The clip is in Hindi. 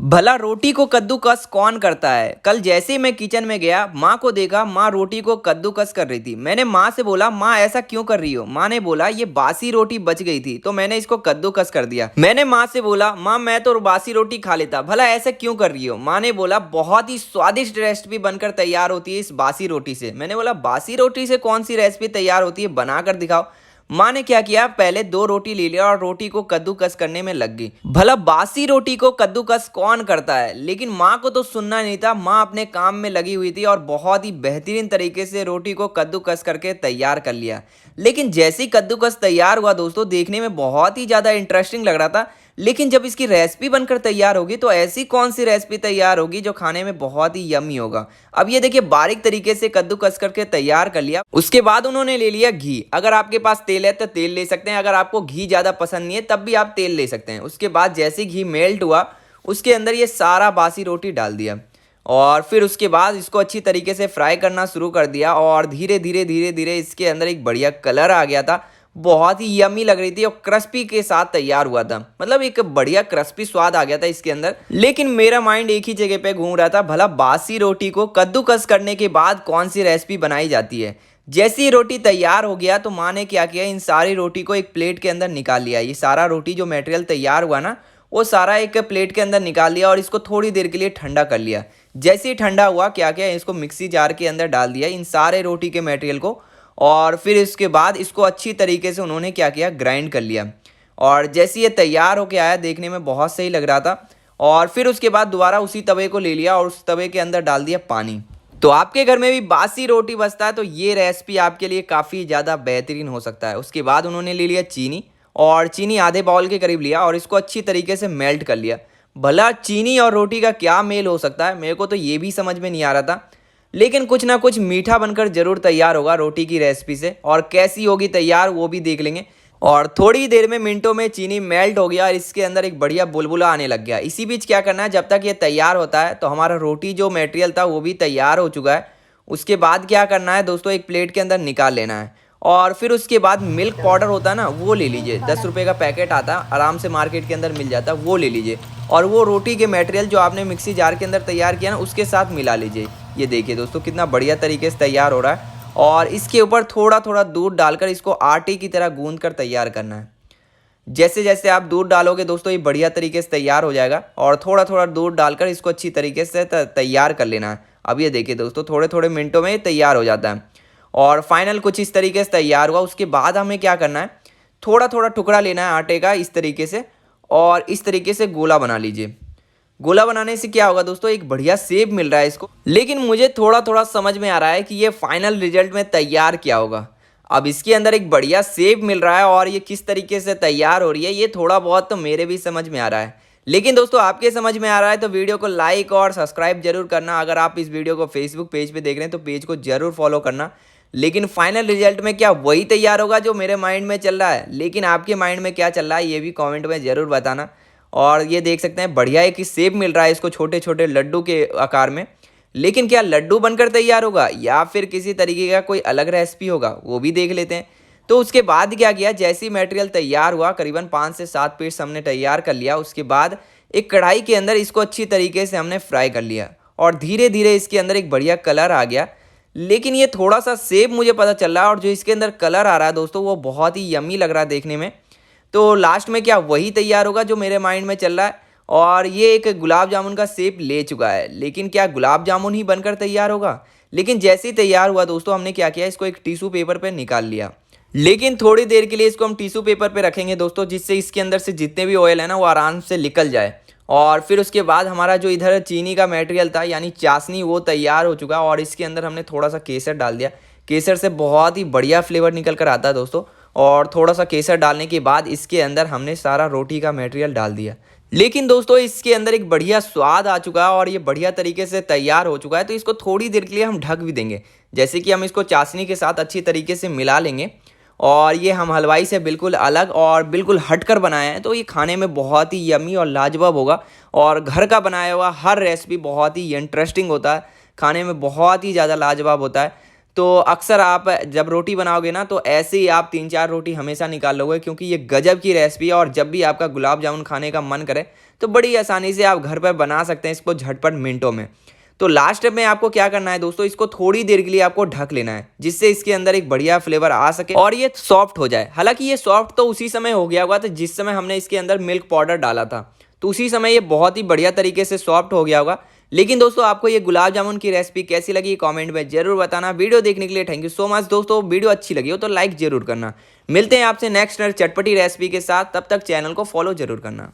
भला रोटी को कद्दूकस कौन करता है। कल जैसे ही मैं किचन में गया, माँ को देखा, माँ रोटी को कद्दूकस कर रही थी। मैंने माँ से बोला, माँ ऐसा क्यों कर रही हो। माँ ने बोला, ये बासी रोटी बच गई थी तो मैंने इसको कद्दूकस कर दिया। मैंने माँ से बोला, माँ मैं तो बासी रोटी खा लेता, भला ऐसा क्यों कर रही हो। माँ ने बोला, बहुत ही स्वादिष्ट रेसिपी बनकर तैयार होती है इस बासी रोटी से। मैंने बोला, बासी रोटी से कौन सी रेसिपी तैयार होती है, बनाकर दिखाओ। माँ ने क्या किया, पहले 2 रोटी ले लिया और रोटी को कद्दूकस करने में लग गई। भला बासी रोटी को कद्दूकस कौन करता है, लेकिन माँ को तो सुनना नहीं था। माँ अपने काम में लगी हुई थी और बहुत ही बेहतरीन तरीके से रोटी को कद्दूकस करके तैयार कर लिया। लेकिन जैसे ही कद्दूकस तैयार हुआ दोस्तों, देखने में बहुत ही ज़्यादा इंटरेस्टिंग लग रहा था। लेकिन जब इसकी रेसिपी बनकर तैयार होगी तो ऐसी कौन सी रेसिपी तैयार होगी जो खाने में बहुत ही यम्मी होगा। अब ये देखिए, बारीक तरीके से कद्दूकस करके तैयार कर लिया। उसके बाद उन्होंने ले लिया घी। अगर आपके पास तेल है तो तेल ले सकते हैं, अगर आपको घी ज़्यादा पसंद नहीं है तब भी आप तेल ले सकते हैं। उसके बाद जैसे घी मेल्ट हुआ, उसके अंदर ये सारा बासी रोटी डाल दिया और फिर उसके बाद इसको अच्छी तरीके से फ्राई करना शुरू कर दिया और धीरे धीरे धीरे धीरे इसके अंदर एक बढ़िया कलर आ गया था। बहुत ही यम्मी लग रही थी और क्रिस्पी के साथ तैयार हुआ था। मतलब एक बढ़िया क्रिस्पी स्वाद आ गया था इसके अंदर। लेकिन मेरा माइंड एक ही जगह पे घूम रहा था, भला बासी रोटी को कद्दूकस करने के बाद कौन सी रेसिपी बनाई जाती है। जैसी रोटी तैयार हो गया तो माँ ने क्या किया, इन सारी रोटी को एक प्लेट के अंदर निकाल लिया। ये सारा रोटी जो मटेरियल तैयार हुआ ना, वो सारा एक प्लेट के अंदर निकाल लिया और इसको थोड़ी देर के लिए ठंडा कर लिया। जैसे ही ठंडा हुआ, क्या किया, इसको मिक्सी जार के अंदर डाल दिया इन सारे रोटी के मटेरियल को। और फिर इसके बाद इसको अच्छी तरीके से उन्होंने क्या किया, ग्राइंड कर लिया। और जैसे ये तैयार होके आया, देखने में बहुत सही लग रहा था। और फिर उसके बाद दोबारा उसी तवे को ले लिया और उस तवे के अंदर डाल दिया पानी। तो आपके घर में भी बासी रोटी बचता है तो ये रेसिपी आपके लिए काफ़ी ज़्यादा बेहतरीन हो सकता है। उसके बाद उन्होंने ले लिया चीनी, और चीनी आधे बाउल के करीब लिया और इसको अच्छी तरीके से मेल्ट कर लिया। भला चीनी और रोटी का क्या मेल हो सकता है, मेरे को तो ये भी समझ में नहीं आ रहा था। लेकिन कुछ ना कुछ मीठा बनकर जरूर तैयार होगा रोटी की रेसिपी से, और कैसी होगी तैयार वो भी देख लेंगे। और थोड़ी देर में, मिनटों में चीनी मेल्ट हो गया और इसके अंदर एक बढ़िया बुलबुला आने लग गया। इसी बीच क्या करना है, जब तक ये तैयार होता है तो हमारा रोटी जो मटेरियल था वो भी तैयार हो चुका है। उसके बाद क्या करना है दोस्तों, एक प्लेट के अंदर निकाल लेना है और फिर उसके बाद मिल्क पाउडर होता है ना, वो ले लीजिए। 10 रुपये का पैकेट आता है, आराम से मार्केट के अंदर मिल जाता है, वो ले लीजिए। और वो रोटी के मटेरियल जो आपने मिक्सी जार के अंदर तैयार किया ना, उसके साथ मिला लीजिए। ये देखिए दोस्तों, कितना बढ़िया तरीके से तैयार हो रहा है। और इसके ऊपर थोड़ा थोड़ा दूध डालकर इसको आटे की तरह गूंद कर तैयार करना है। जैसे जैसे आप दूध डालोगे दोस्तों, ये बढ़िया तरीके से तैयार हो जाएगा। और थोड़ा थोड़ा दूध डालकर इसको अच्छी तरीके से तैयार कर लेना है। अब ये देखिए दोस्तों, थोड़े थोड़े मिनटों में ये तैयार हो जाता है। और फाइनल कुछ इस तरीके से तैयार हुआ। उसके बाद हमें क्या करना है, थोड़ा थोड़ा टुकड़ा लेना है आटे का इस तरीके से, और इस तरीके से गोला बना लीजिए। गोला बनाने से क्या होगा दोस्तों, एक बढ़िया शेप मिल रहा है इसको। लेकिन मुझे थोड़ा थोड़ा समझ में आ रहा है कि ये फाइनल रिजल्ट में तैयार क्या होगा। अब इसके अंदर एक बढ़िया शेप मिल रहा है और ये किस तरीके से तैयार हो रही है, ये थोड़ा बहुत तो मेरे भी समझ में आ रहा है। लेकिन दोस्तों, आपके समझ में आ रहा है तो वीडियो को लाइक और सब्सक्राइब जरूर करना। अगर आप इस वीडियो को फेसबुक पेज पे देख रहे हैं तो पेज को जरूर फॉलो करना। लेकिन फाइनल रिजल्ट में क्या वही तैयार होगा जो मेरे माइंड में चल रहा है, लेकिन आपके माइंड में क्या चल रहा है ये भी कमेंट में ज़रूर बताना। और ये देख सकते हैं, बढ़िया एक शेप मिल रहा है इसको, छोटे छोटे लड्डू के आकार में। लेकिन क्या लड्डू बनकर तैयार होगा या फिर किसी तरीके का कोई अलग रेसिपी होगा, वो भी देख लेते हैं। तो उसके बाद क्या किया, जैसी मटेरियल तैयार हुआ, करीबन 5 से 7 पीस हमने तैयार कर लिया। उसके बाद एक कढ़ाई के अंदर इसको अच्छी तरीके से हमने फ्राई कर लिया और धीरे धीरे इसके अंदर एक बढ़िया कलर आ गया। लेकिन ये थोड़ा सा शेप मुझे पता चल रहा है, और जो इसके अंदर कलर आ रहा है दोस्तों, वो बहुत ही यम्मी लग रहा है देखने में। तो लास्ट में क्या वही तैयार होगा जो मेरे माइंड में चल रहा है। और ये एक गुलाब जामुन का शेप ले चुका है। लेकिन क्या गुलाब जामुन ही बनकर तैयार होगा। लेकिन जैसे ही तैयार हुआ दोस्तों, हमने क्या किया, इसको एक टिश्यू पेपर पे निकाल लिया। लेकिन थोड़ी देर के लिए इसको हम टिश्यू पेपर पे रखेंगे दोस्तों, जिससे इसके अंदर से जितने भी ऑयल है ना, वो आराम से निकल जाए। और फिर उसके बाद हमारा जो इधर चीनी का मटेरियल था यानी चाशनी, वो तैयार हो चुका। और इसके अंदर हमने थोड़ा सा केसर डाल दिया। केसर से बहुत ही बढ़िया फ्लेवर निकल कर आता है दोस्तों। और थोड़ा सा केसर डालने के बाद इसके अंदर हमने सारा रोटी का मटेरियल डाल दिया। लेकिन दोस्तों, इसके अंदर एक बढ़िया स्वाद आ चुका है और ये बढ़िया तरीके से तैयार हो चुका है। तो इसको थोड़ी देर के लिए हम ढक भी देंगे, जैसे कि हम इसको चाशनी के साथ अच्छी तरीके से मिला लेंगे। और ये हम हलवाई से बिल्कुल अलग और बिल्कुल हटकर बनाए हैं, तो ये खाने में बहुत ही यम्मी और लाजवाब होगा। और घर का बनाया हुआ हर रेसिपी बहुत ही इंटरेस्टिंग होता है, खाने में बहुत ही ज़्यादा लाजवाब होता है। तो अक्सर आप जब रोटी बनाओगे ना तो ऐसे ही आप 3-4 रोटी हमेशा निकाल लोगे, क्योंकि ये गजब की रेसिपी है। और जब भी आपका गुलाब जामुन खाने का मन करे तो बड़ी आसानी से आप घर पर बना सकते हैं इसको झटपट मिनटों में। तो लास्ट स्टेप में आपको क्या करना है दोस्तों, इसको थोड़ी देर के लिए आपको ढक लेना है, जिससे इसके अंदर एक बढ़िया फ्लेवर आ सके और ये सॉफ्ट हो जाए। हालांकि ये सॉफ्ट तो उसी समय हो गया होगा तो जिस समय हमने इसके अंदर मिल्क पाउडर डाला था, तो उसी समय ये बहुत ही बढ़िया तरीके से सॉफ्ट हो गया होगा। लेकिन दोस्तों आपको ये गुलाब जामुन की रेसिपी कैसी लगी कमेंट में जरूर बताना। वीडियो देखने के लिए थैंक यू सो मच दोस्तों। वीडियो अच्छी लगी हो तो लाइक जरूर करना। मिलते हैं आपसे नेक्स्ट चटपटी रेसिपी के साथ, तब तक चैनल को फॉलो जरूर करना।